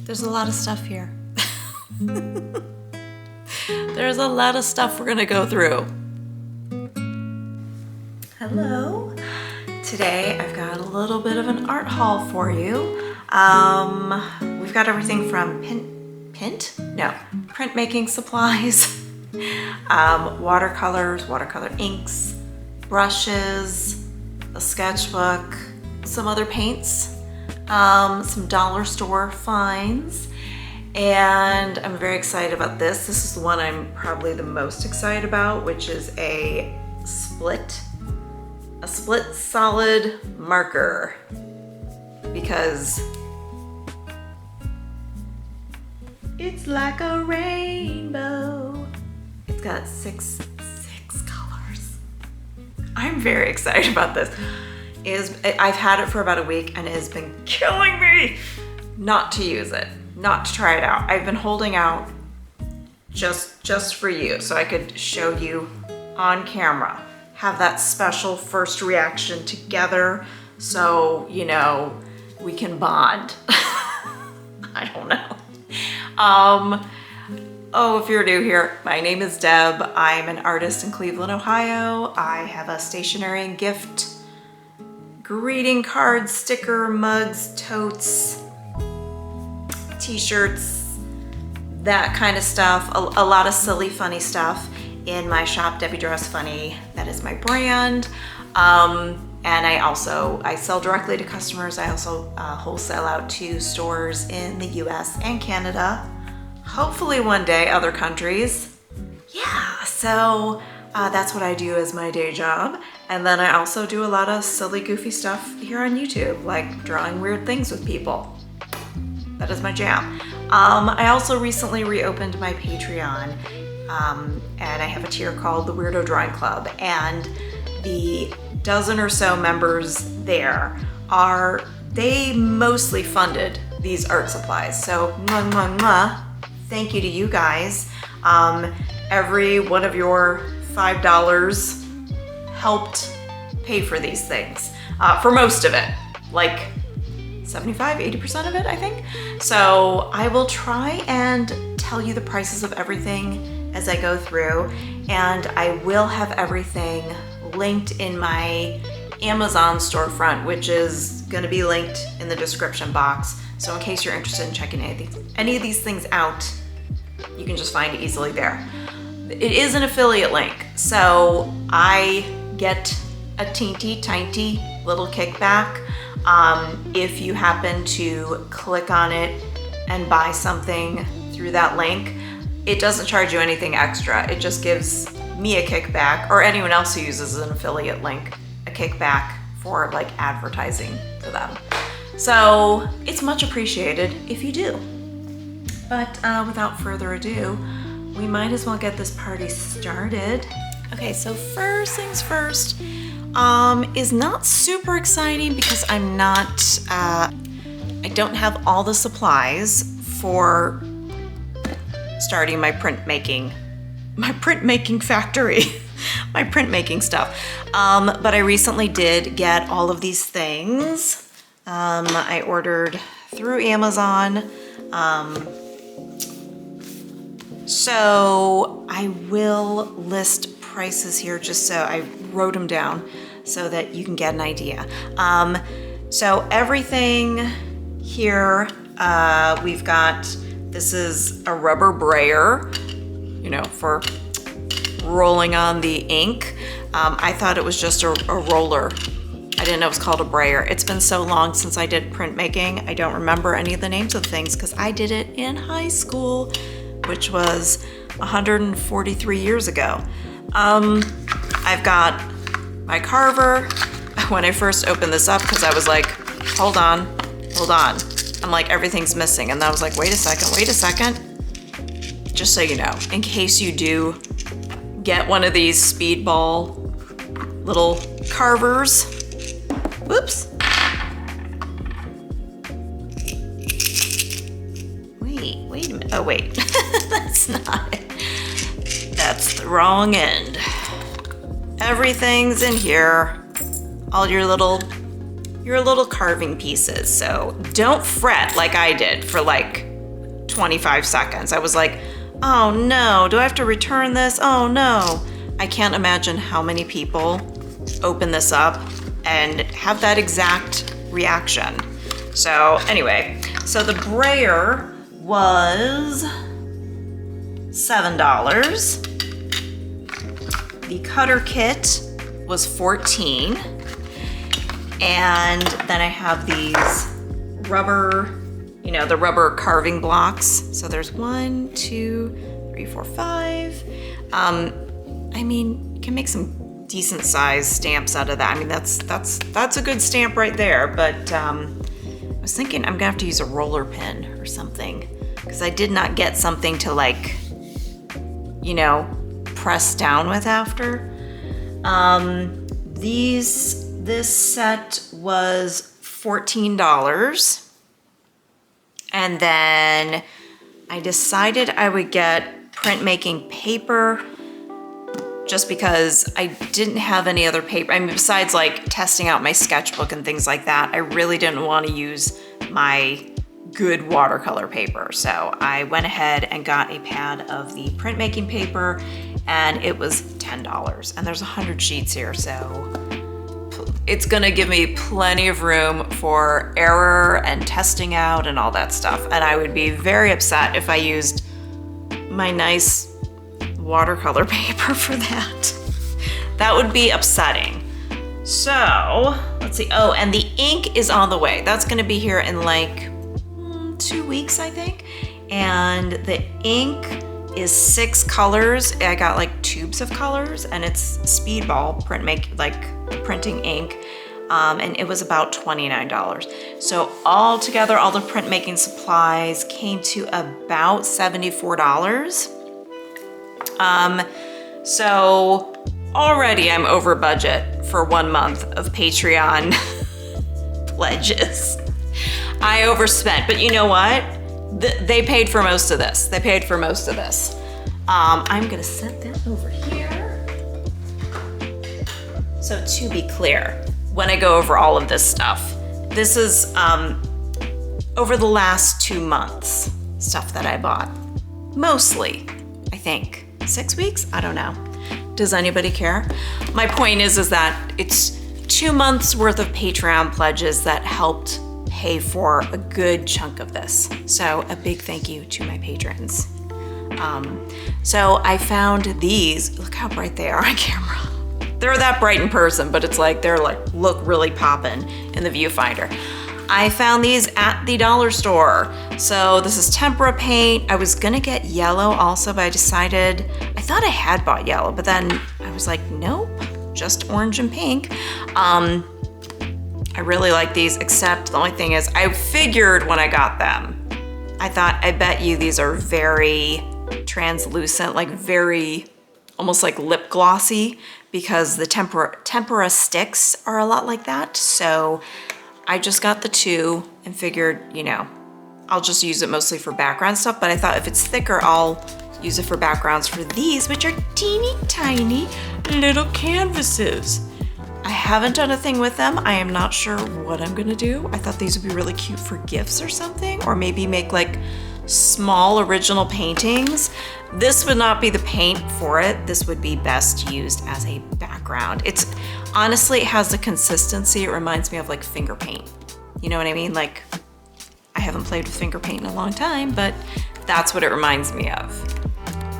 There's a lot of stuff here. There's a lot of stuff we're gonna go through. Hello. Today I've got a little bit of an art haul for you. We've got everything from printmaking supplies, watercolors, watercolor inks, brushes, a sketchbook, some other paints, some dollar store finds, and I'm very excited about this. This is the one I'm probably the most excited about, which is a split solid marker, because it's like a rainbow. It's got six colors. I'm very excited about this. I've had it for about a week and it has been killing me not to use it, not to try it out. I've been holding out just for you so I could show you on camera, have that special first reaction together so, you know, we can bond. I don't know. Oh, if you're new here, my name is Deb. I'm an artist in Cleveland, Ohio. I have a stationery and gift, greeting cards, sticker, mugs, totes, t-shirts, that kind of stuff. A lot of silly, funny stuff in my shop, Debbie Draws Funny. That is my brand. And I sell directly to customers. I also wholesale out to stores in the US and Canada. Hopefully one day other countries. Yeah, so that's what I do as my day job. And then I also do a lot of silly, goofy stuff here on YouTube, like drawing weird things with people. That is my jam. I also recently reopened my Patreon, and I have a tier called the Weirdo Drawing Club, and the dozen or so members there they mostly funded these art supplies. So thank you to you guys. Every one of your $5 helped pay for these things, for most of it, like 75–80% of it, I think. So I will try and tell you the prices of everything as I go through, and I will have everything linked in my Amazon storefront, which is going to be linked in the description box. So in case you're interested in checking any of these things out, you can just find it easily there. It is an affiliate link, so I get a teeny tiny little kickback if you happen to click on it and buy something through that link. It doesn't charge you anything extra. It just gives me a kickback, or anyone else who uses an affiliate link, a kickback for like advertising to them. So it's much appreciated if you do. But without further ado, we might as well get this party started. Okay, so first things first is not super exciting because I don't have all the supplies for starting my printmaking factory, my printmaking stuff. But I recently did get all of these things. I ordered through Amazon. So I will list prices here just so I wrote them down so that you can get an idea. So everything here, we've got, this is a rubber brayer, you know, for rolling on the ink. I thought it was just a roller. I didn't know it was called a brayer. It's been so long since I did printmaking. I don't remember any of the names of things because I did it in high school, which was 143 years ago. I've got my carver. When I first opened this up, because I was like, hold on. I'm like, everything's missing. And then I was like, wait a second. Just so you know, in case you do get one of these speedball little carvers. Whoops. Wait a minute. Oh, wait. That's not it. That's the wrong end. Everything's in here. All your little carving pieces. So don't fret like I did for like 25 seconds. I was like, oh no, do I have to return this? Oh no. I can't imagine how many people open this up and have that exact reaction. So anyway, so the brayer was $7. The cutter kit was $14. And then I have these rubber, you know, the rubber carving blocks. So there's 1, 2, 3, 4, 5. I mean, you can make some decent sized stamps out of that. I mean, that's a good stamp right there. But I was thinking I'm gonna have to use a roller pin or something, because I did not get something to, like, you know, press down with after. This set was $14. And then I decided I would get printmaking paper, just because I didn't have any other paper. I mean, besides like testing out my sketchbook and things like that, I really didn't want to use my good watercolor paper. So I went ahead and got a pad of the printmaking paper, and it was $10. And there's 100 sheets here, so it's gonna give me plenty of room for error and testing out and all that stuff. And I would be very upset if I used my nice watercolor paper for that. That would be upsetting. So let's see. Oh, and the ink is on the way. That's gonna be here in like 2 weeks, I think. And the ink is 6 colors. I got like tubes of colors, and it's Speedball printing ink. And it was about $29. So all together, all the printmaking supplies came to about $74. So already I'm over budget for 1 month of Patreon pledges. I overspent, but you know what? They paid for most of this. They paid for most of this. I'm gonna set that over here. So to be clear, when I go over all of this stuff, this is over the last 2 months stuff that I bought. Mostly, I think. 6 weeks? I don't know. Does anybody care? My point is that it's 2 months worth of Patreon pledges that helped pay for a good chunk of this. So a big thank you to my patrons. So I found these. Look how bright they are on camera. They're that bright in person, but it's like they're like look really poppin' in the viewfinder. I found these at the dollar store. So this is tempera paint. I was gonna get yellow also, but I decided, I thought I had bought yellow, but then I was like, nope, just orange and pink. I really like these, except the only thing is I figured when I got them, I thought, I bet you these are very translucent, like very, almost like lip glossy, because the tempera sticks are a lot like that. So I just got the 2 and figured, you know, I'll just use it mostly for background stuff, but I thought if it's thicker, I'll use it for backgrounds for these, which are teeny tiny little canvases. I haven't done a thing with them. I am not sure what I'm gonna do. I thought these would be really cute for gifts or something, or maybe make like small original paintings. This would not be the paint for it. This would be best used as a background. It's honestly, it has the consistency. It reminds me of like finger paint. You know what I mean? Like, I haven't played with finger paint in a long time, but that's what it reminds me of.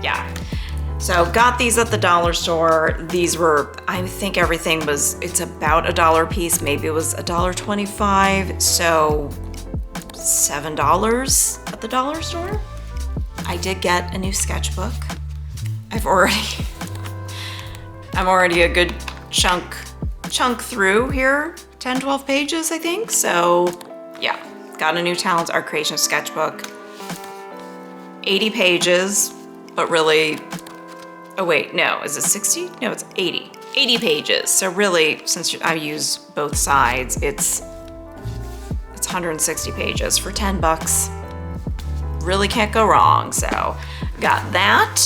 Yeah. So got these at the dollar store. These were, I think everything was, it's about $1 a piece. Maybe it was $1.25. So $7 at the dollar store. I did get a new sketchbook. I'm already a good chunk through here, 10, 12 pages, I think. So yeah, got a new Talents Art Creation sketchbook. 80 pages, but really, oh wait, no, is it 60? No, it's 80. 80 pages. So really, since I use both sides, it's 160 pages for 10 bucks. Really can't go wrong. So got that.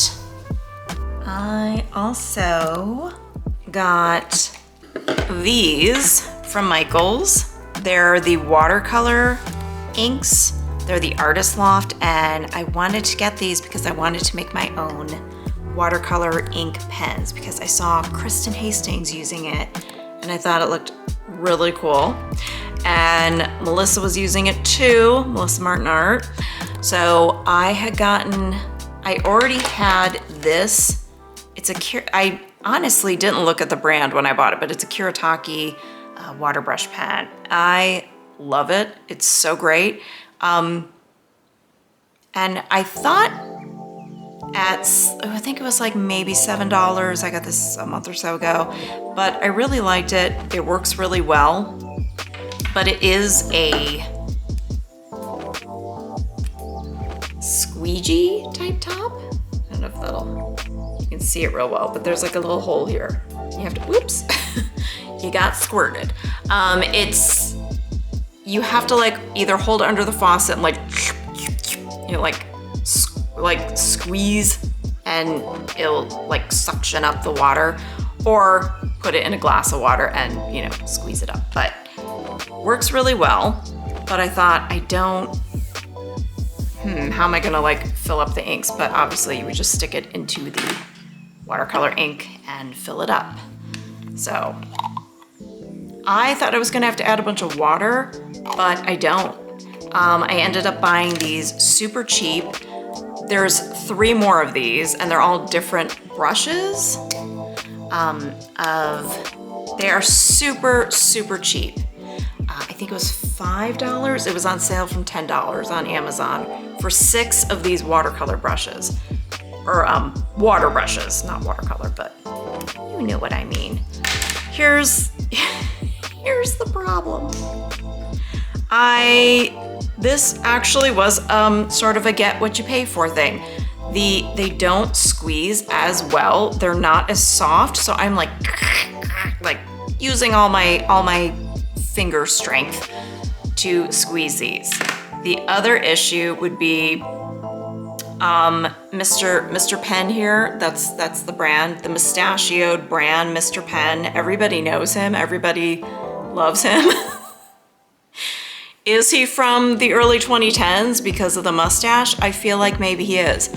I also got these from Michaels. They're the watercolor inks. They're the Artist Loft, and I wanted to get these because I wanted to make my own watercolor ink pens because I saw Kristen Hastings using it and I thought it looked really cool. And Melissa was using it too, Melissa Martin Art. So I already had this. I honestly didn't look at the brand when I bought it, but it's a Kuretake water brush pen. I love it. It's so great. And I thought I think it was like maybe $7. I got this a month or so ago, but I really liked it. It works really well, but it is a squeegee type top. I don't know if you can see it real well, but there's like a little hole here. You have to, whoops, you got squirted. You have to like either hold it under the faucet and like squeeze and it'll like suction up the water, or put it in a glass of water and squeeze it up. But works really well. But I thought how am I gonna like fill up the inks? But obviously you would just stick it into the watercolor ink and fill it up. So I thought I was gonna have to add a bunch of water, but I don't. I ended up buying these super cheap. There's 3 more of these and they're all different brushes. They are super, super cheap. I think it was $5. It was on sale from $10 on Amazon for 6 of these watercolor brushes. Or water brushes, not watercolor, but you know what I mean. Here's the problem. This actually was sort of a get what you pay for thing. They don't squeeze as well. They're not as soft, so I'm like using all my finger strength to squeeze these. The other issue would be Mr. Penn here. That's the brand, the mustachioed brand, Mr. Penn. Everybody knows him. Everybody loves him. Is he from the early 2010s because of the mustache? I feel like maybe he is.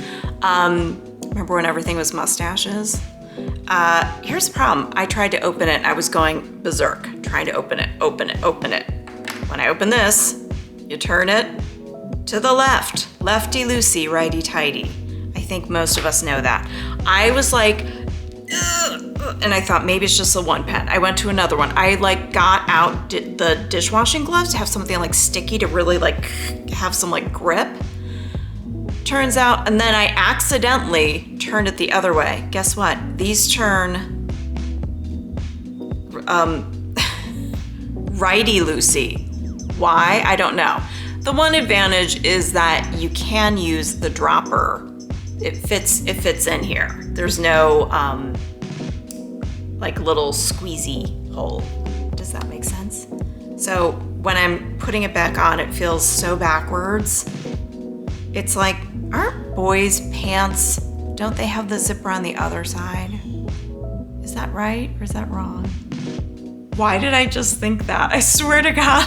Remember when everything was mustaches? Here's the problem. I tried to open it. I was going berserk, trying to open it. When I open this, you turn it to the left. Lefty-loosey, righty-tighty. I think most of us know that. I was like, ugh, and I thought maybe it's just the one pen. I went to another one. I like got out the dishwashing gloves to have something like sticky to really like have some like grip. Turns out, and then I accidentally turned it the other way. Guess what? These turn righty-loosey. Why? I don't know. The one advantage is that you can use the dropper. It fits in here. There's no like little squeezy hole. Does that make sense? So when I'm putting it back on, it feels so backwards. It's like, aren't boys' pants, don't they have the zipper on the other side? Is that right or is that wrong? Why did I just think that? I swear to God.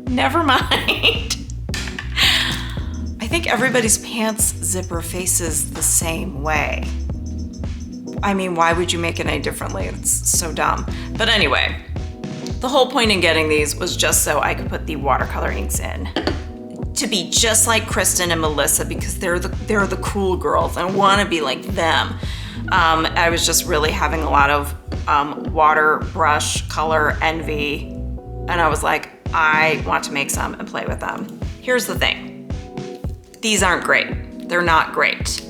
Never mind. I think everybody's pants zipper faces the same way. I mean, why would you make it any differently? It's so dumb. But anyway, the whole point in getting these was just so I could put the watercolor inks in. To be just like Kristen and Melissa, because they're the cool girls. I want to be like them. I was just really having a lot of water brush color envy, and I was like, I want to make some and play with them. Here's the thing. These aren't great. They're not great.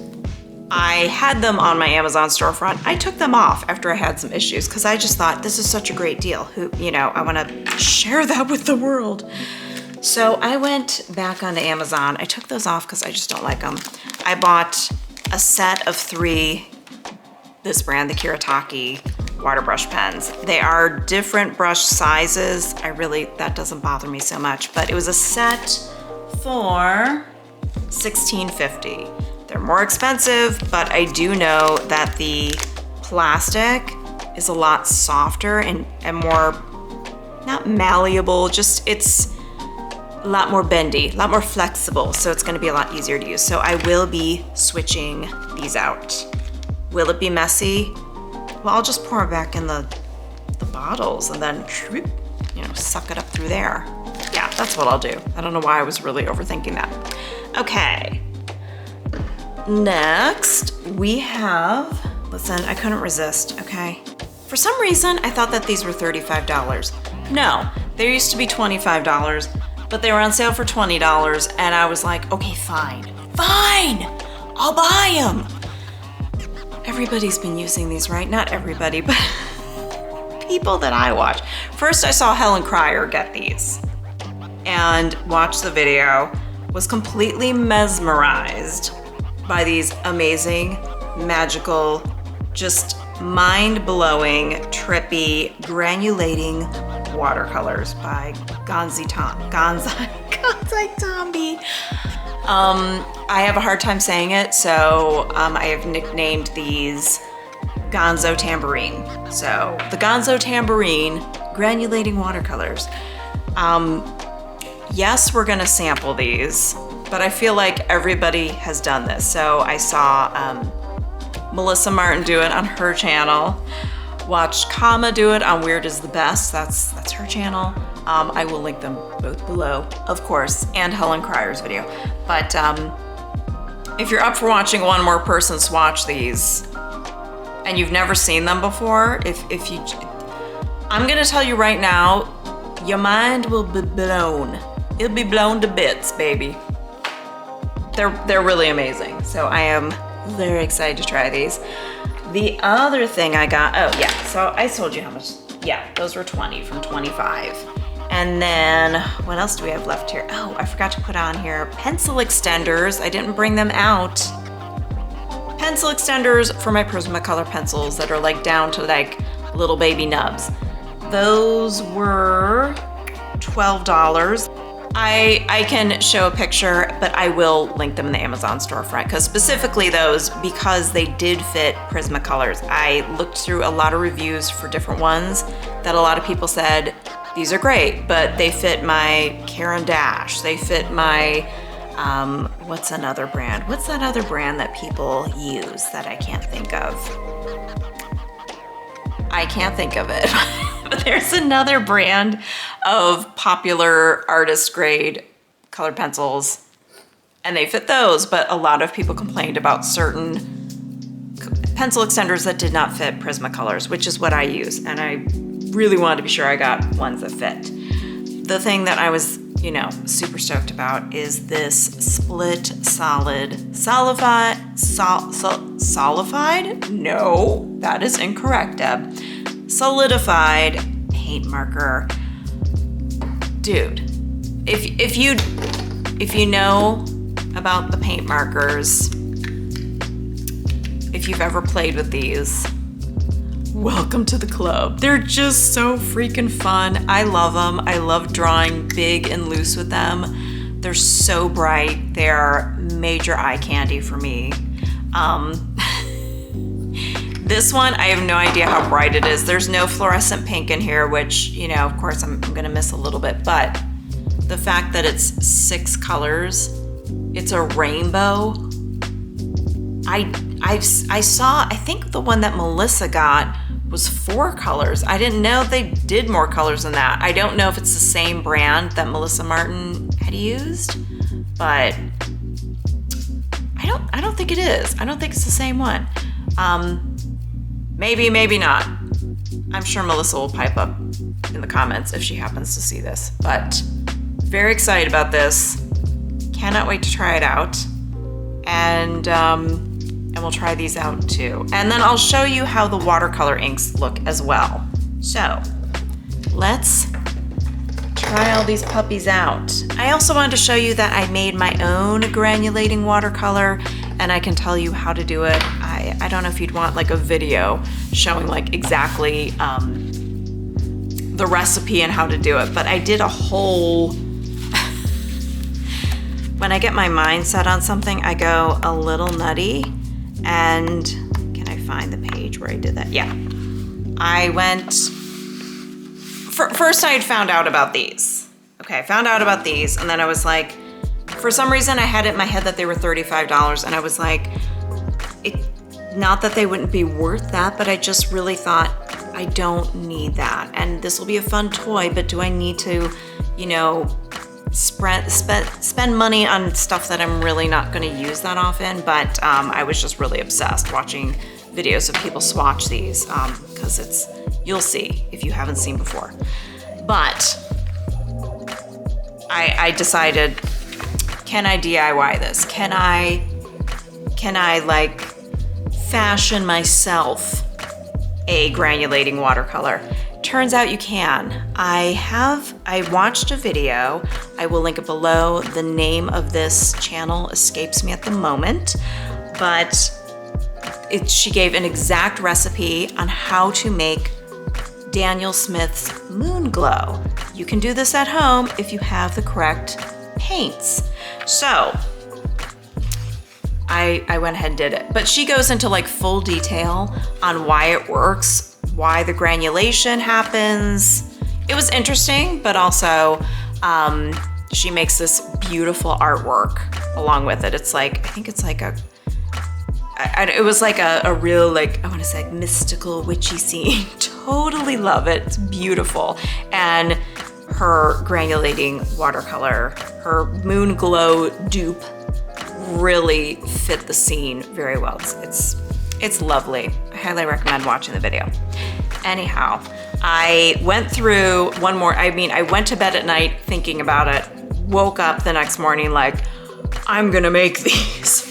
I had them on my Amazon storefront. I took them off after I had some issues because I just thought this is such a great deal. I want to share that with the world. So I went back onto Amazon. I took those off because I just don't like them. I bought a set of 3, this brand, the Kuretake water brush pens. They are different brush sizes. That doesn't bother me so much, but it was a set for $16.50. They're more expensive, but I do know that the plastic is a lot softer and more, not malleable, just it's lot more bendy, a lot more flexible, so it's gonna be a lot easier to use. So I will be switching these out. Will it be messy? Well, I'll just pour it back in the bottles and then, you know, suck it up through there. Yeah, that's what I'll do. I don't know why I was really overthinking that. Okay. Next, we have, listen, I couldn't resist, okay? For some reason, I thought that these were $35. No, they used to be $25, but they were on sale for $20, and I was like, okay, fine, I'll buy them. Everybody's been using these, right? Not everybody, but people that I watch. First, I saw Helen Cryer get these and watched the video, was completely mesmerized by these amazing, magical, just mind-blowing, trippy, granulating watercolors by Gonzi Tombi. I have a hard time saying it, so I have nicknamed these Gonzo Tambourine. So the Gonzo Tambourine granulating watercolors. Yes, we're gonna sample these, but I feel like everybody has done this. So I saw Melissa Martin do it on her channel. Watched Kama do it on Weird is the Best. That's her channel. I will link them both below, of course, and Helen Cryer's video. But if you're up for watching one more person swatch these, and you've never seen them before, I'm gonna tell you right now, your mind will be blown. It'll be blown to bits, baby. They're really amazing. So I am very excited to try these. The other thing I got, oh yeah, so I told you how much, yeah, those were 20 from 25. And then what else do we have left here? Oh, I forgot to put on here pencil extenders. I didn't bring them out. Pencil extenders for my Prismacolor pencils that are like down to like little baby nubs. Those were $12. I can show a picture, but I will link them in the Amazon storefront, because specifically those, because they did fit Prismacolors. I looked through a lot of reviews for different ones that a lot of people said, these are great, but they fit my Caran d'Ache. They fit my, what's another brand? What's that other brand that people use that I can't think of? I can't think of it. But there's another brand of popular artist grade colored pencils, and they fit those, but a lot of people complained about certain pencil extenders that did not fit Prismacolors, which is what I use, and I really wanted to be sure I got ones that fit. The thing that I was, you know, super stoked about is this split solid solidified? No, that is incorrect, Deb. Solidified paint marker. Dude, if you know about the paint markers, if you've ever played with these, welcome to the club. They're just so freaking fun. I love them. I love drawing big and loose with them. They're so bright. They're major eye candy for me. This one, I have no idea how bright it is. There's no fluorescent pink in here, which, you know, of course I'm gonna miss a little bit, but the fact that it's 6 colors, it's a rainbow. I saw, I think the one that Melissa got was 4 colors. I didn't know they did more colors than that. I don't know if it's the same brand that Melissa Martin had used, but I don't think it is. I don't think it's the same one. Maybe, maybe not. I'm sure Melissa will pipe up in the comments if she happens to see this, but very excited about this. Cannot wait to try it out. And we'll try these out too. And then I'll show you how the watercolor inks look as well. So let's try all these puppies out. I also wanted to show you that I made my own granulating watercolor, and I can tell you how to do it. I don't know if you'd want like a video showing like exactly the recipe and how to do it, but I did a whole, when I get my mind set on something, I go a little nutty. And can I find the page where I did that? Yeah. I went, first I had found out about these. Okay, I found out about these, and then I was like, for some reason I had it in my head that they were $35, and I was like, not that they wouldn't be worth that, but I just really thought, I don't need that. And this will be a fun toy, but do I need to, you know, spend money on stuff that I'm really not gonna use that often? But I was just really obsessed watching videos of people swatch these, because you'll see if you haven't seen before. But I decided, can I DIY this? Can I like fashion myself a granulating watercolor? Turns out you can. I watched a video, I will link it below. The name of this channel escapes me at the moment, but she gave an exact recipe on how to make Daniel Smith's Moon Glow. You can do this at home if you have the correct paints. So I went ahead and did it. But she goes into like full detail on why it works, why the granulation happens. It was interesting, but also she makes this beautiful artwork along with it. It's like, I think it's like it was like a real, like, I want to say like mystical witchy scene. Totally love it. It's beautiful. And her granulating watercolor, her Moon Glow dupe, really fit the scene very well. It's lovely. I highly recommend watching the video. Anyhow, I went through I went to bed at night thinking about it, woke up the next morning like, I'm gonna make these.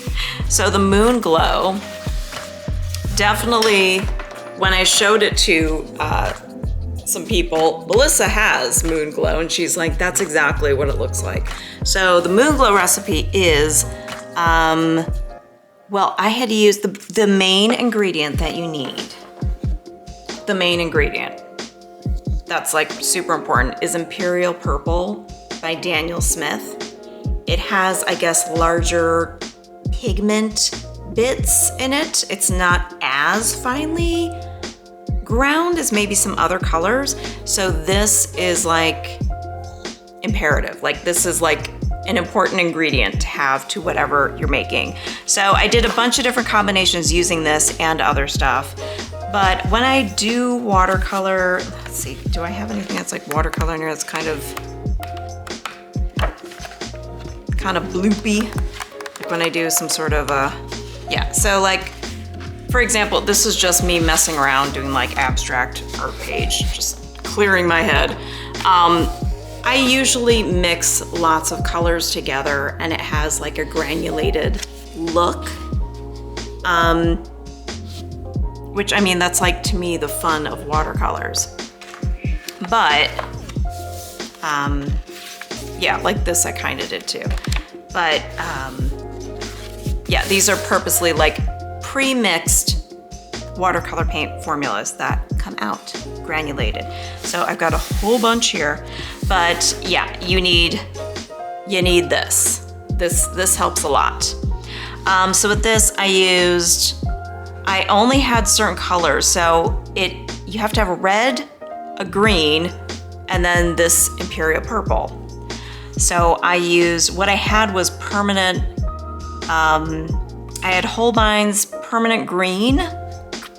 So the Moon Glow, definitely, when I showed it to some people, Melissa has Moon Glow, and she's like, that's exactly what it looks like. So the Moon Glow recipe is, well, I had to use the main ingredient that you need. The main ingredient, that's like super important, is Imperial Purple by Daniel Smith. It has, I guess, larger pigment bits in it. It's not as finely ground as maybe some other colors. So this is like imperative. Like this is like an important ingredient to have to whatever you're making. So I did a bunch of different combinations using this and other stuff. But when I do watercolor, let's see, do I have anything that's like watercolor in here that's kind of bloopy? Like when I do some sort of yeah, so like, for example, this is just me messing around doing like abstract art page, just clearing my head. I usually mix lots of colors together and it has like a granulated look. Which, I mean, that's like, to me, the fun of watercolors. But, yeah, like this I kind of did too. But, yeah, these are purposely like pre-mixed watercolor paint formulas that come out granulated. So I've got a whole bunch here, but yeah, you need this. This helps a lot. So with this, I only had certain colors, so you have to have a red, a green, and then this Imperial Purple. So what I had was permanent, I had Holbein's permanent green,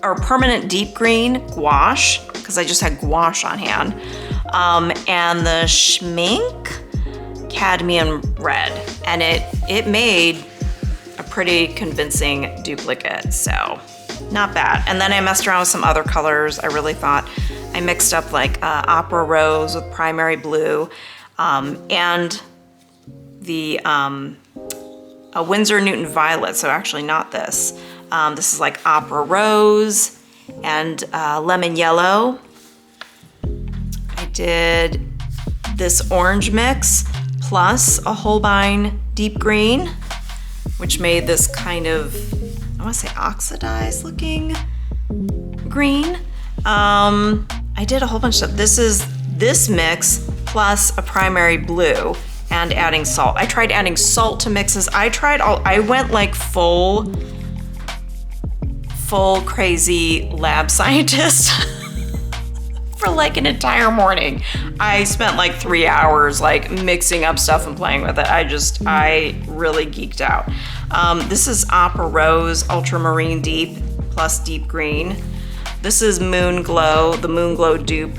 or permanent deep green gouache, because I just had gouache on hand, and the Schmink cadmium red, and it made a pretty convincing duplicate, so not bad. And then I messed around with some other colors. I really thought I mixed up like Opera Rose with Primary Blue, and the a Winsor Newton Violet, so actually not this. This is like Opera Rose and Lemon Yellow. I did this orange mix plus a Holbein Deep Green, which made this kind of, I want to say oxidized looking green. I did a whole bunch of stuff. This is this mix plus a Primary Blue and adding salt. I tried adding salt to mixes. I went like full crazy lab scientist for like an entire morning. I spent like 3 hours like mixing up stuff and playing with it. I really geeked out. This is Opera Rose Ultramarine Deep plus Deep Green. This is Moon Glow, the Moon Glow dupe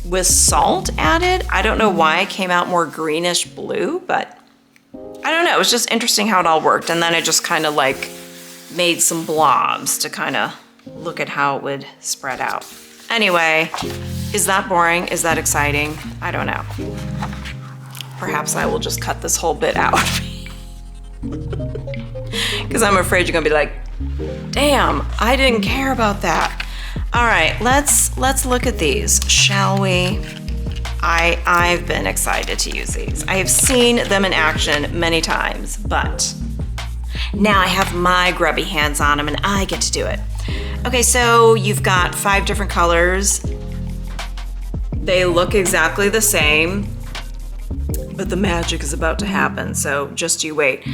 with salt added. I don't know why it came out more greenish blue, but I don't know. It was just interesting how it all worked. And then I just kind of like made some blobs to kind of look at how it would spread out. Anyway, is that boring? Is that exciting? I don't know. Perhaps I will just cut this whole bit out. Because I'm afraid you're gonna be like, damn, I didn't care about that. All right, let's look at these, shall we? I've been excited to use these. I have seen them in action many times, but now I have my grubby hands on them and I get to do it. Okay, so you've got 5 different colors. They look exactly the same, but the magic is about to happen, so just you wait.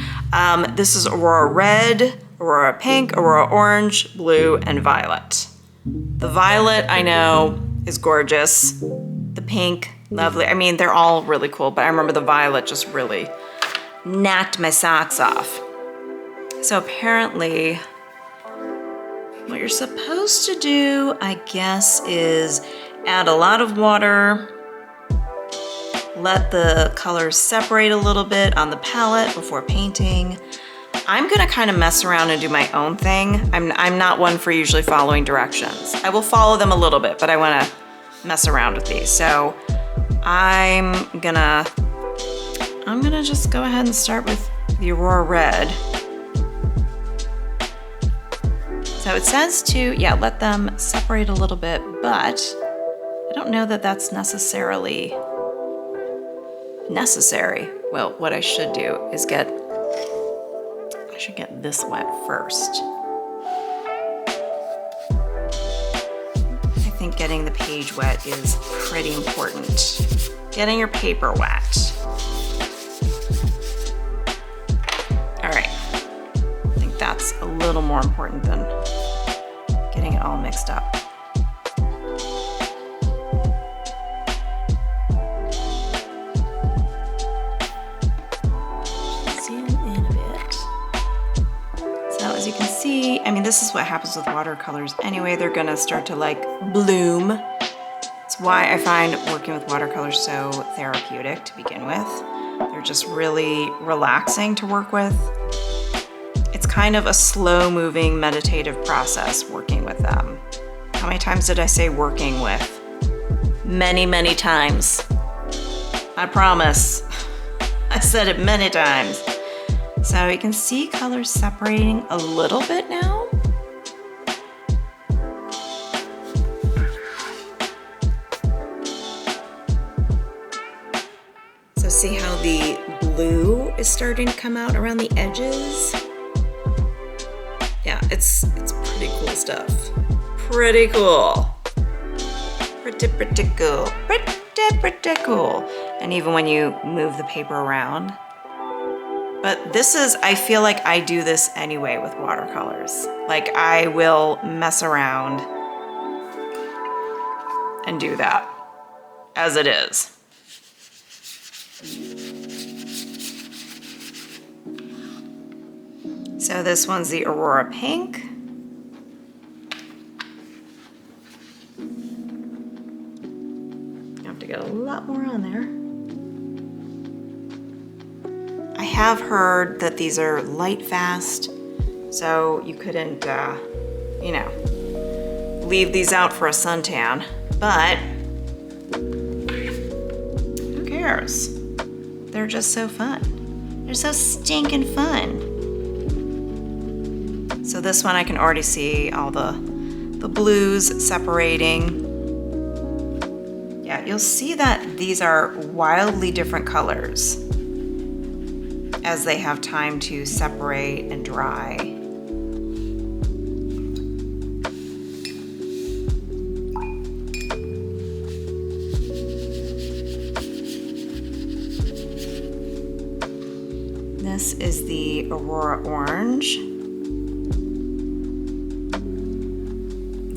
This is Aurora Red, Aurora Pink, Aurora Orange, Blue, and Violet. The violet, I know, is gorgeous. The pink, lovely. I mean, they're all really cool, but I remember the violet just really knocked my socks off. So apparently, what you're supposed to do, I guess, is add a lot of water, let the colors separate a little bit on the palette before painting. I'm gonna kind of mess around and do my own thing. I'm not one for usually following directions. I will follow them a little bit, but I wanna mess around with these. So I'm gonna just go ahead and start with the Aurora Red. So it says to, yeah, let them separate a little bit, but I don't know that that's necessarily necessary. Well, what I should do is I should get this wet first. I think getting the page wet is pretty important. Getting your paper wet. All right, I think that's a little more important than getting it all mixed up. As you can see, I mean, this is what happens with watercolors anyway. They're gonna start to like bloom. It's why I find working with watercolors so therapeutic to begin with. They're just really relaxing to work with. It's kind of a slow moving meditative process working with them. How many times did I say working with? Many, many times. I promise. I said it many times. So you can see colors separating a little bit now. So see how the blue is starting to come out around the edges? Yeah, it's pretty cool stuff. Pretty cool. Pretty cool. Pretty cool. And even when you move the paper around. But this is, I feel like I do this anyway with watercolors. Like I will mess around and do that as it is. So this one's the Aurora Pink. You have to get a lot more on there. I have heard that these are light fast, so you couldn't, you know, leave these out for a suntan, but who cares? They're just so fun. They're so stinking fun. So this one I can already see all the blues separating. Yeah, you'll see that these are wildly different colors as they have time to separate and dry. This is the Aurora Orange.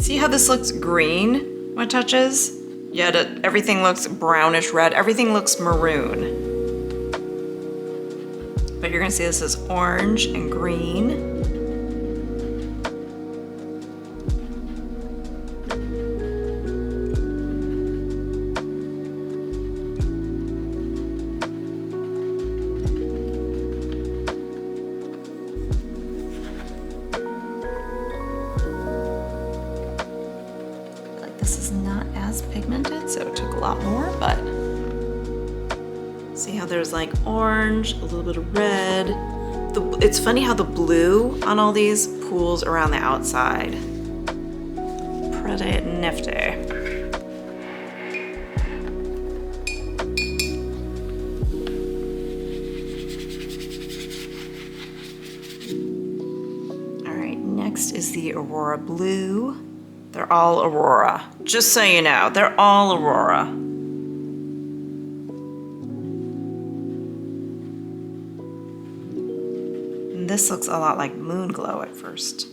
See how this looks green when it touches? Yet everything looks brownish red. Everything looks maroon. But you're gonna see this is orange and green. This is not as pigmented, so it took a lot more, but see how there's like orange, a little bit of red. It's funny how the blue on all these pools around the outside. Pretty nifty. All right, next is the Aurora Blue. They're all Aurora. Just so you know, they're all Aurora. And this looks a lot like Moon Glow at first.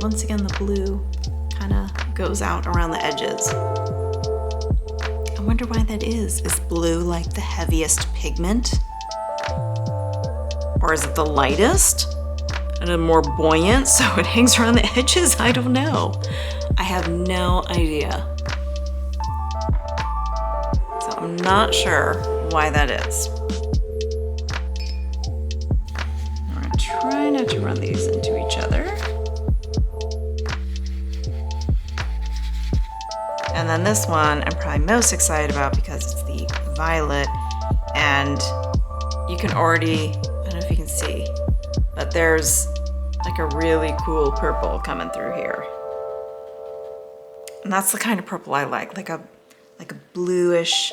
Once again, the blue kind of goes out around the edges. I wonder why that is. Is blue like the heaviest pigment? Or is it the lightest and more buoyant so it hangs around the edges? I don't know. I have no idea. So I'm not sure why that is. I'm gonna try not to run these into each other. And then this one I'm probably most excited about because it's the violet, and you can already, I don't know if you can see, but there's like a really cool purple coming through here. And that's the kind of purple I like a bluish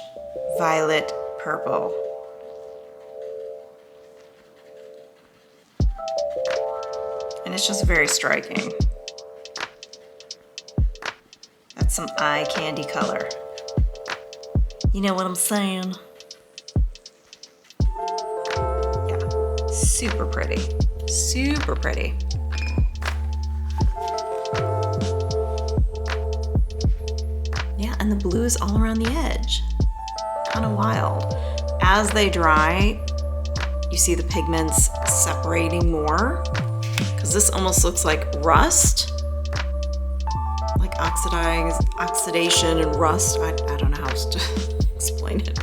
violet purple. And it's just very striking. Some eye candy color. You know what I'm saying? Yeah, super pretty. Super pretty. Yeah, and the blue is all around the edge. Kind of wild. As they dry, you see the pigments separating more, because this almost looks like rust. Oxidation and rust. I don't know how to explain it.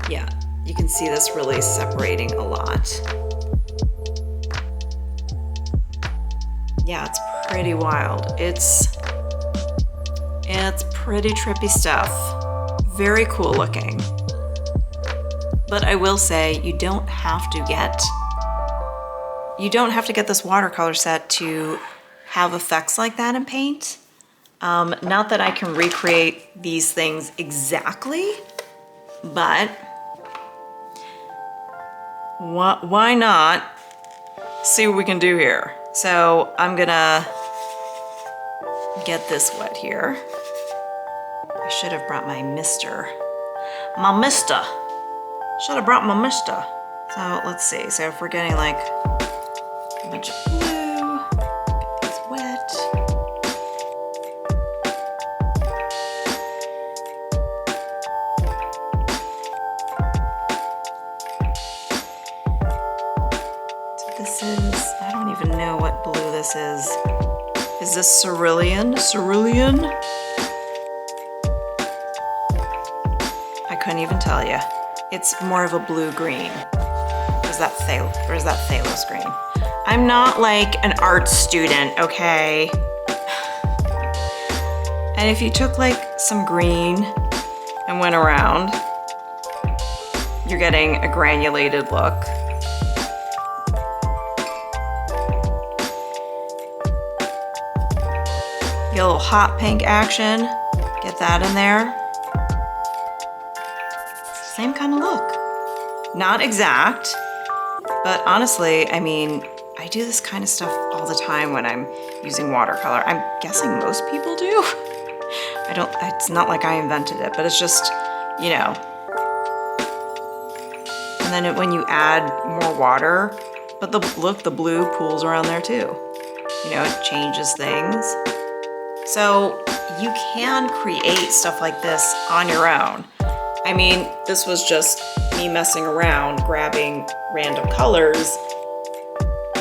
Yeah, you can see this really separating a lot. Yeah, it's pretty wild. It's pretty trippy stuff. Very cool looking. But I will say you don't have to get this watercolor set to have effects like that in paint. Not that I can recreate these things exactly, but why not see what we can do here? So I'm gonna get this wet here. I should have brought my mister. Should have brought my mister. So let's see. So if we're getting like a bunch of blue, get these wet. So this is, I don't even know what blue this is. Is this cerulean? Cerulean? I couldn't even tell you. It's more of a blue-green. Or is that phthalo green? I'm not like an art student, okay? And if you took like some green and went around, you're getting a granulated look. Get a little hot pink action, get that in there. Same kind of look. Not exact, but honestly, I mean, I do this kind of stuff all the time when I'm using watercolor. I'm guessing most people do. It's not like I invented it, but it's just, you know. And then when you add more water, but look, the blue pools around there too. You know, it changes things. So you can create stuff like this on your own. I mean, this was just me messing around, grabbing random colors,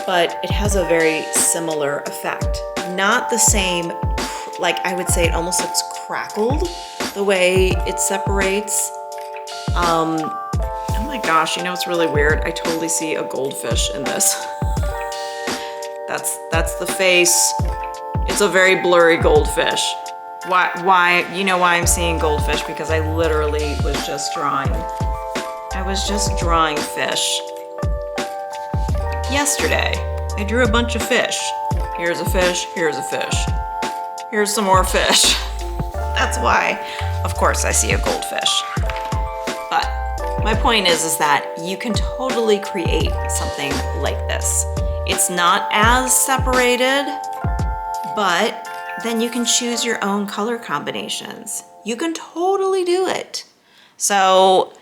but it has a very similar effect. Not the same, like I would say it almost looks crackled, the way it separates. Oh my gosh, you know what's really weird? I totally see a goldfish in this. That's the face. It's a very blurry goldfish. Why? You know why I'm seeing goldfish? Because I literally was just drawing. I was just drawing fish. Yesterday, I drew a bunch of fish. Here's a fish, here's a fish. Here's some more fish. That's why, of course, I see a goldfish. But my point is that you can totally create something like this. It's not as separated, but then you can choose your own color combinations. You can totally do it. So,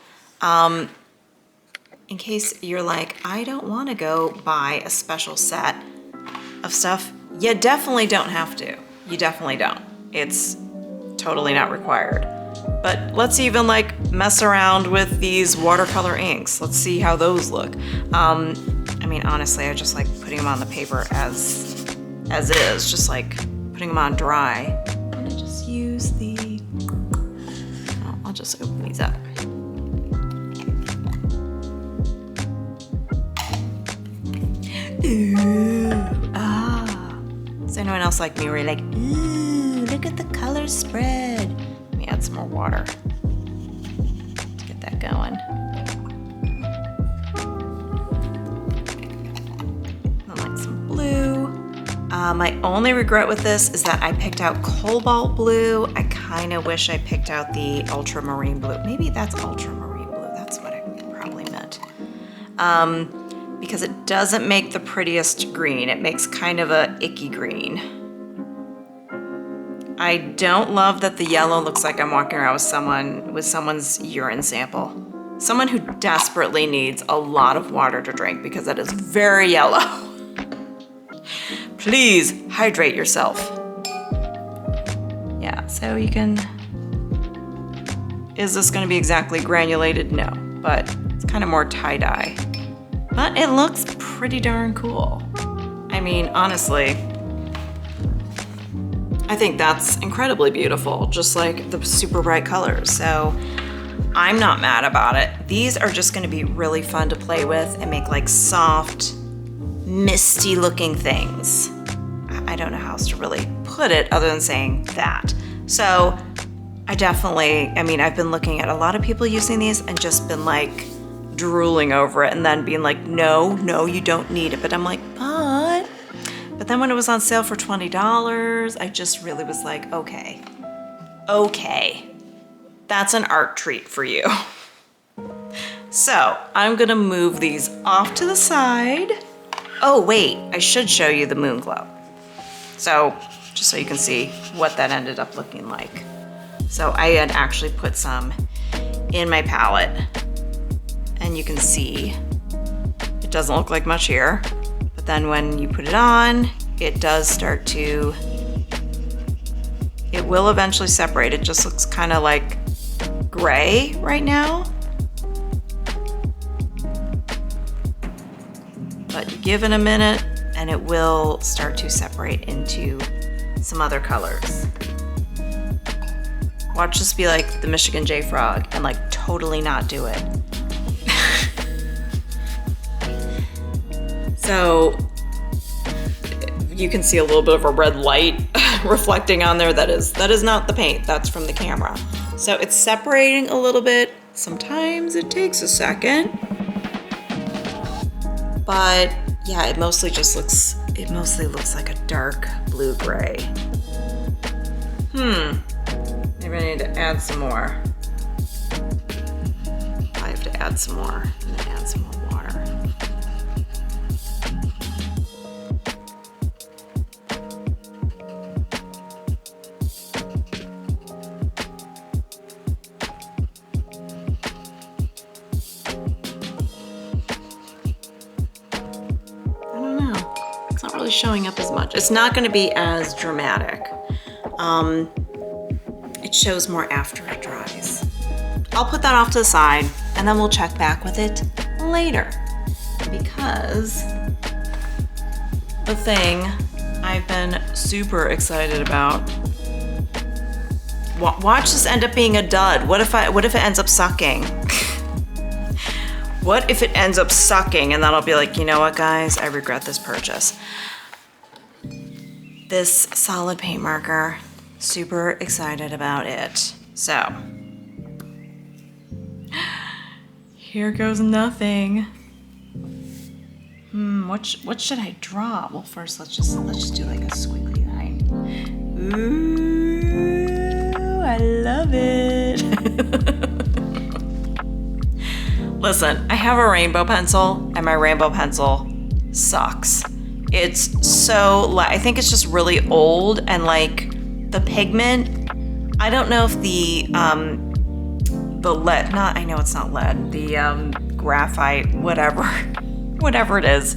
in case you're like, I don't want to go buy a special set of stuff, you definitely don't have to. You definitely don't. It's totally not required. But let's even like mess around with these watercolor inks. Let's see how those look. I mean, honestly, I just like putting them on the paper as is, just like putting them on dry. I'm gonna just use the, oh, I'll just open these up. Ooh, ah. Is anyone else like me where you're like, ooh, look at the color spread? Let me add some more water to get that going. I like some blue. My only regret with this is that I picked out cobalt blue. I kind of wish I picked out the ultramarine blue. Maybe that's ultramarine blue. That's what I probably meant. Because it doesn't make the prettiest green. It makes kind of a icky green. I don't love that the yellow looks like I'm walking around with someone's urine sample. Someone who desperately needs a lot of water to drink because it is very yellow. Please hydrate yourself. Yeah, so you can, is this gonna be exactly granulated? No, but it's kind of more tie-dye. But it looks pretty darn cool. I mean, honestly, I think that's incredibly beautiful, just like the super bright colors. So I'm not mad about it. These are just gonna be really fun to play with and make like soft, misty looking things. I don't know how else to really put it other than saying that. So I've been looking at a lot of people using these and just been like drooling over it and then being like, no, you don't need it. But I'm like, but then when it was on sale for $20, I just really was like, okay, that's an art treat for you. So I'm gonna move these off to the side. Oh wait, I should show you the moon glow. So just so you can see what that ended up looking like. So I had actually put some in my palette and you can see it doesn't look like much here, but then when you put it on, it does start to, it will eventually separate. It just looks kind of like gray right now. But give it a minute and it will start to separate into some other colors. Watch this be like the Michigan J Frog and like totally not do it. So you can see a little bit of a red light reflecting on there. That is not the paint, that's from the camera. So it's separating a little bit. Sometimes it takes a second. But yeah, it mostly looks like a dark blue-gray. Maybe I need to add some more. I have to add some more and then add some more water. showing up as much. It's not gonna be as dramatic. It shows more after it dries. I'll put that off to the side and then we'll check back with it later, because the thing I've been super excited about. Watch this end up being a dud. What if it ends up sucking? What if it ends up sucking and then I'll be like, you know what guys, I regret this purchase. This solid paint marker, super excited about it. So, here goes nothing. What should I draw? Well, first let's just do like a squiggly line. Ooh, I love it. Listen, I have a rainbow pencil and my rainbow pencil sucks. It's so, I think it's just really old, and like the pigment, I don't know if the lead, I know it's not lead, the graphite, whatever it is,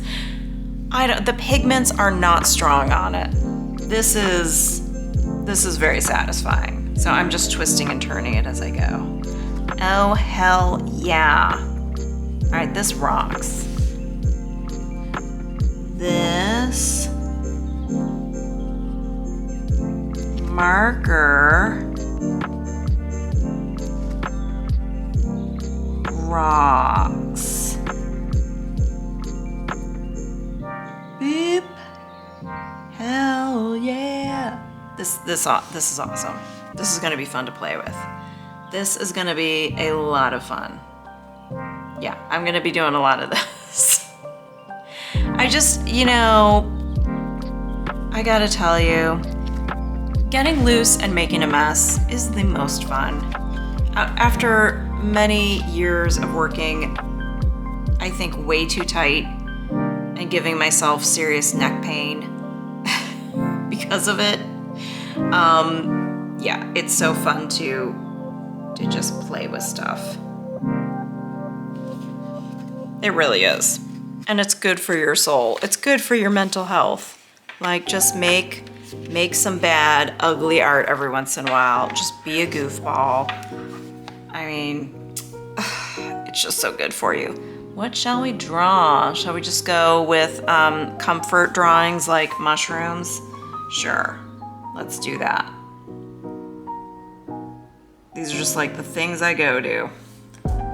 the pigments are not strong on it. This is very satisfying. So I'm just twisting and turning it as I go. Oh, hell yeah. All right, this rocks. This marker rocks. Beep. Hell yeah. This is awesome. This is gonna be fun to play with. This is gonna be a lot of fun. Yeah, I'm gonna be doing a lot of this. I just, I gotta tell you, getting loose and making a mess is the most fun. After many years of working, I think way too tight and giving myself serious neck pain because of it, yeah, it's so fun to just play with stuff. It really is. And it's good for your soul. It's good for your mental health. Like, just make some bad, ugly art every once in a while. Just be a goofball. I mean, it's just so good for you. What shall we draw? Shall we just go with comfort drawings like mushrooms? Sure, let's do that. These are just like the things I go to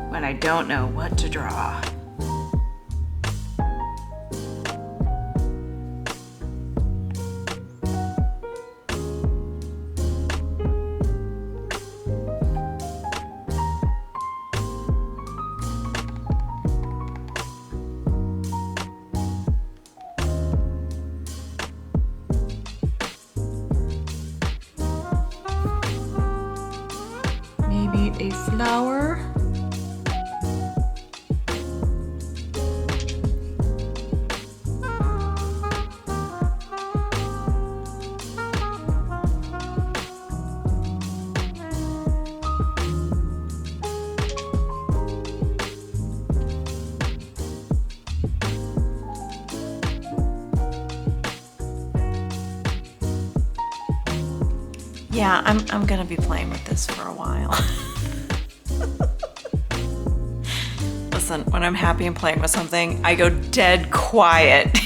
when I don't know what to draw. A flower. Yeah, I'm gonna be playing with this for a while. Listen, when I'm happy and playing with something, I go dead quiet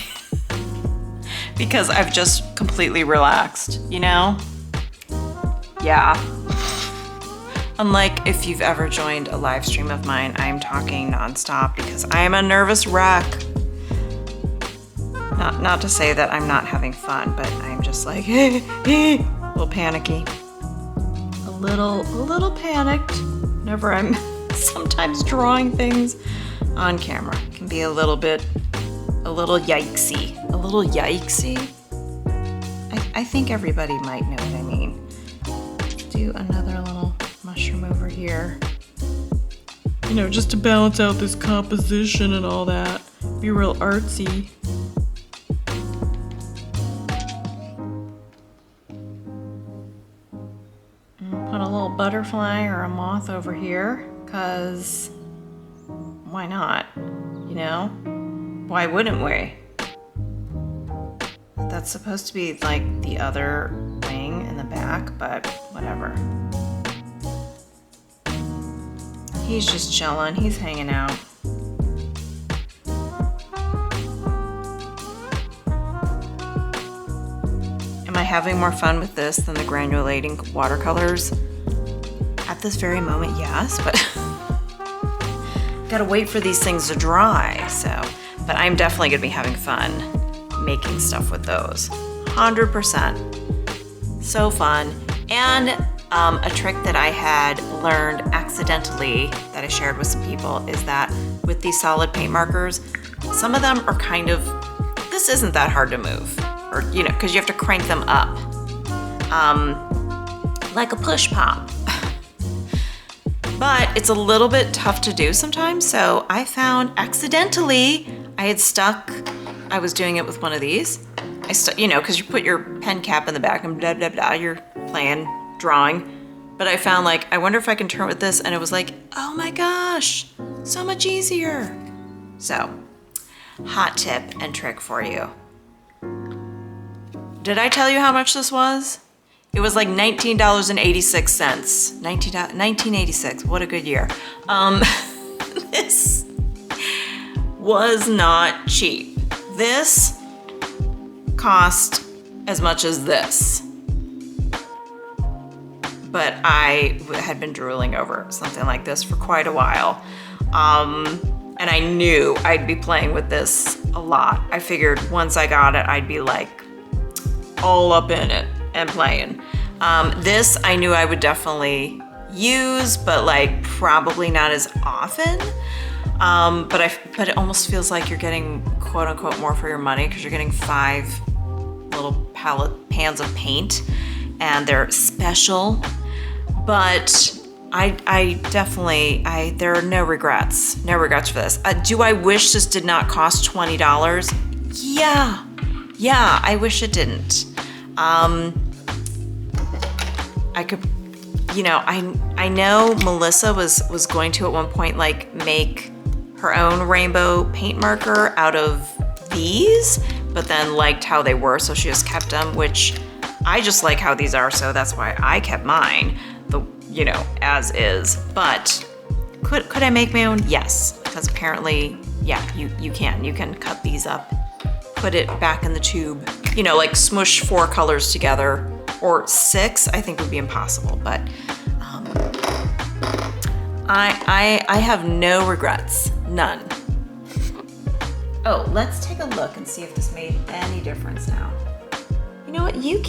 because I've just completely relaxed, Yeah. Unlike if you've ever joined a live stream of mine, I'm talking nonstop because I am a nervous wreck. Not to say that I'm not having fun, but I'm just like, a little panicky. A little panicked whenever I'm sometimes drawing things on camera. It can be a little yikesy. A little yikesy? I think everybody might know what I mean. Let's do another little mushroom over here. Just to balance out this composition and all that. Be real artsy. Put a little butterfly or a moth over here, because why not? Why wouldn't we? that's supposed to be like the other wing in the back, but whatever. He's just chilling, he's hanging out. Am I having more fun with this than the granulating watercolors? At this very moment, yes, but gotta wait for these things to dry, so. But I'm definitely gonna be having fun making stuff with those. 100%. So fun. And a trick that I had learned accidentally that I shared with some people is that with these solid paint markers, some of them are kind of, this isn't that hard to move, or you know, because you have to crank them up. Like a push pop. But it's a little bit tough to do sometimes, so I found accidentally I was doing it with one of these. You know, because you put your pen cap in the back and blah, blah, blah, you're playing, drawing. But I found like, I wonder if I can turn it with this, and it was like, oh my gosh, so much easier. So, hot tip and trick for you. Did I tell you how much this was? It was like $19.86. 1986, what a good year. This was not cheap. This cost as much as this. But I had been drooling over something like this for quite a while. And I knew I'd be playing with this a lot. I figured once I got it, I'd be like all up in it and playing. This I knew I would definitely use, but like probably not as often. But it almost feels like you're getting quote unquote more for your money because you're getting 5 little pans of paint and they're special. But I definitely, there are no regrets for this. Do I wish this did not cost $20? Yeah, I wish it didn't. I could, you know, I know Melissa was going to at one point like make her own rainbow paint marker out of these, but then liked how they were, so she just kept them, which I just like how these are, so that's why I kept mine, you know, as is. But could I make my own? Yes, because apparently, yeah, you can cut these up, put it back in the tube, you know, like smush 4 colors together, or 6, I think would be impossible, but I have no regrets, none. Oh, let's take a look and see if this made any difference now. You know what, you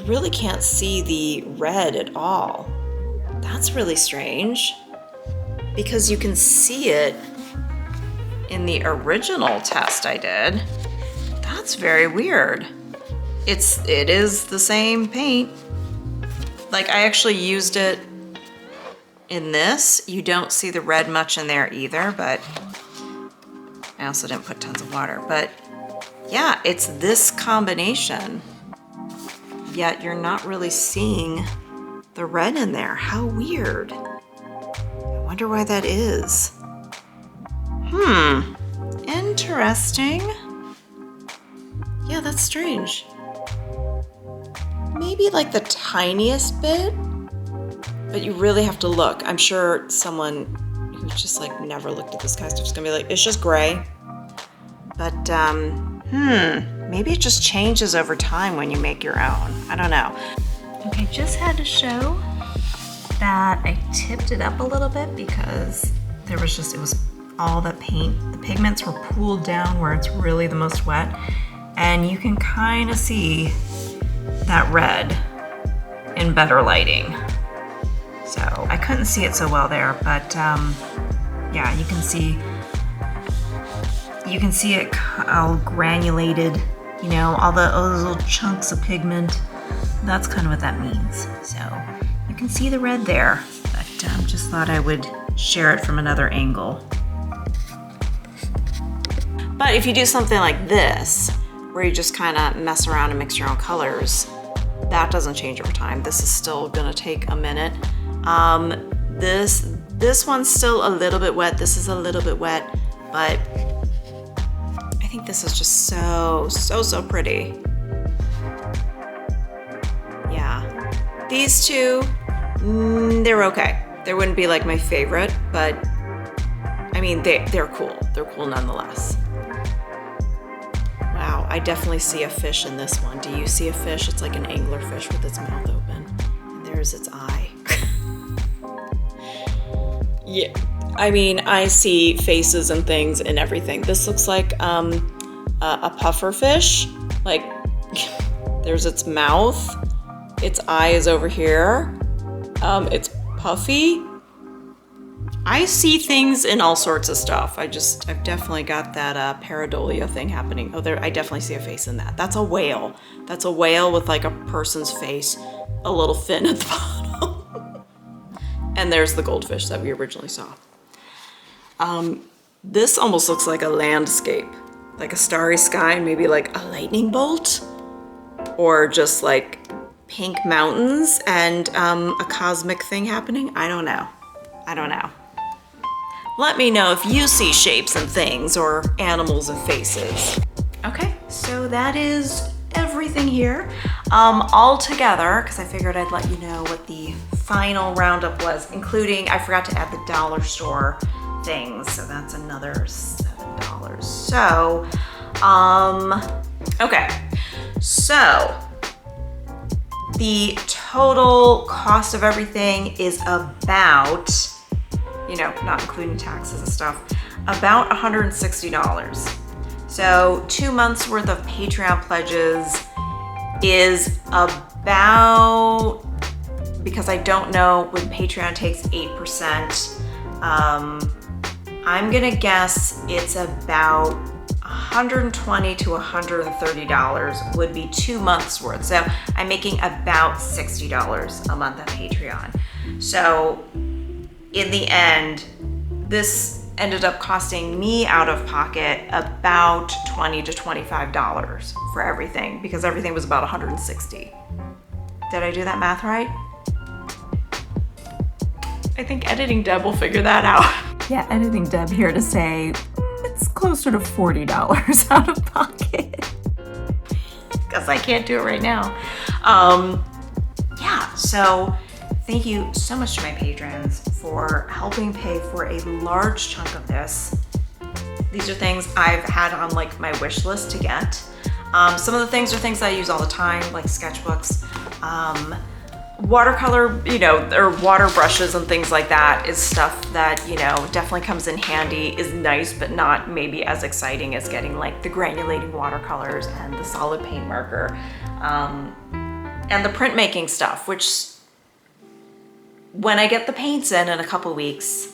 really can't see the red at all. That's really strange, because you can see it in the original test I did. That's very weird. It is the same paint. Like I actually used it in this. You don't see the red much in there either, but I also didn't put tons of water. But yeah, it's this combination, yet you're not really seeing the red in there. How weird. I wonder why that is. Interesting. Yeah, that's strange. Maybe like the tiniest bit, but you really have to look. I'm sure someone who's just like never looked at this kind of stuff is gonna be like, it's just gray. But maybe it just changes over time when you make your own. I don't know. Okay, just had to show that I tipped it up a little bit because it was all the paint. The pigments were pooled down where it's really the most wet. And you can kind of see that red in better lighting. So I couldn't see it so well there, but yeah, you can see it all granulated, you know, all those little chunks of pigment. That's kind of what that means. So you can see the red there, but just thought I would share it from another angle. But if you do something like this, where you just kind of mess around and mix your own colors, that doesn't change over time. This is still gonna take a minute. This one's still a little bit wet. This is a little bit wet, but I I think this is just so pretty. Yeah, these two, they're okay. They wouldn't be like my favorite, but I mean, they're cool. They're cool nonetheless. Wow, I definitely see a fish in this one. Do you see a fish? It's like an anglerfish with its mouth open. And there's its eye. Yeah, I mean, I see faces and things and everything. This looks like a puffer fish. Like, there's its mouth. Its eye is over here. It's puffy. I see things in all sorts of stuff. I've definitely got that pareidolia thing happening. Oh, I definitely see a face in that. That's a whale. That's a whale with like a person's face, a little fin at the bottom. And there's the goldfish that we originally saw. This almost looks like a landscape, like a starry sky, maybe like a lightning bolt, or just like pink mountains and a cosmic thing happening. I don't know. Let me know if you see shapes and things or animals and faces. Okay, so that is everything here. All together, because I figured I'd let you know what the final roundup was, including, I forgot to add the dollar store things, so that's another $7. So, okay, so the total cost of everything is about, not including taxes and stuff, about $160. So 2 months worth of Patreon pledges is about, because I don't know when Patreon takes 8%, I'm gonna guess it's about $120 to $130 would be 2 months worth. So I'm making about $60 a month on Patreon. So in the end, this ended up costing me out of pocket about $20 to $25 for everything, because everything was about $160. Did I do that math right? I think Editing Deb will figure that out. Yeah, Editing Deb here to say it's closer to $40 out of pocket. Because I can't do it right now. Yeah, so thank you so much to my patrons for helping pay for a large chunk of this. These are things I've had on like my wish list to get. Some of the things are things I use all the time, like sketchbooks, watercolor, or water brushes and things like that is stuff that, definitely comes in handy, is nice, but not maybe as exciting as getting like the granulating watercolors and the solid paint marker, and the printmaking stuff, which when I get the paints in a couple weeks,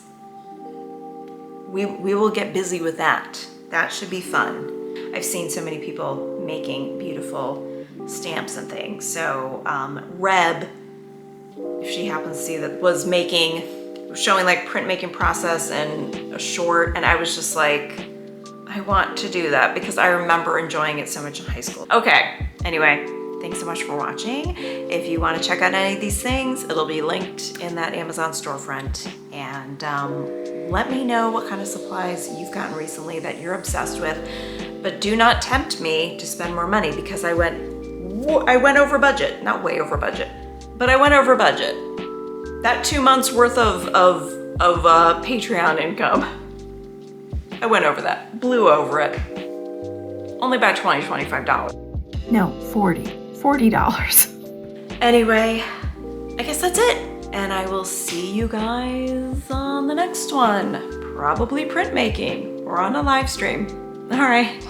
we will get busy with that. That should be fun. I've seen so many people making beautiful stamps and things. So Reb, if she happens to see that, was showing like printmaking process and a short, and I was just like, I want to do that because I remember enjoying it so much in high school. Okay, anyway, thanks so much for watching. If you want to check out any of these things, it'll be linked in that Amazon storefront. And let me know what kind of supplies you've gotten recently that you're obsessed with. But do not tempt me to spend more money, because I went over budget. Not way over budget, but I went over budget. That 2 months worth of Patreon income, I went over that, blew over it. Only by $20, $25. No, $40. Anyway, I guess that's it. And I will see you guys on the next one. Probably printmaking or on a live stream. All right.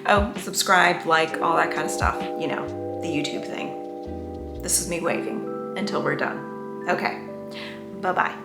Oh, subscribe, like, all that kind of stuff. The YouTube thing. This is me waving until we're done. Okay, bye-bye.